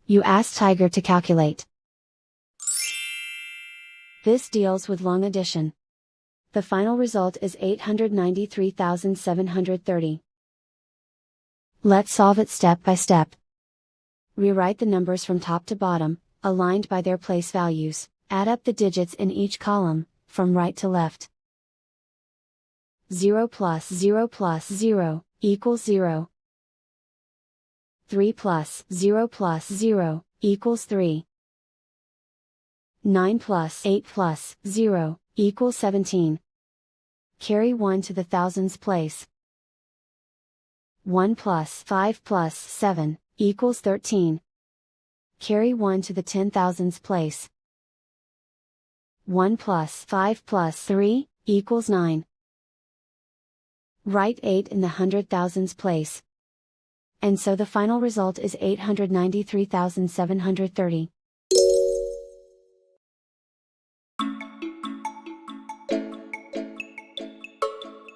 You ask Tiger to calculate. This deals with long addition. The final result is 893,730. Let's solve it step by step. Rewrite the numbers from top to bottom, aligned by their place values. Add up the digits in each column, from right to left. 0 plus 0 plus 0 equals 0. 3 plus 0 plus 0 equals 3. 9 plus 8 plus 0 equals 17. Carry 1 to the thousands place. 1 plus 5 plus 7 equals 13. Carry 1 to the 10,000s place. 1 plus 5 plus 3 equals 9. Write 8 in the 100,000s place. And so the final result is 893,730.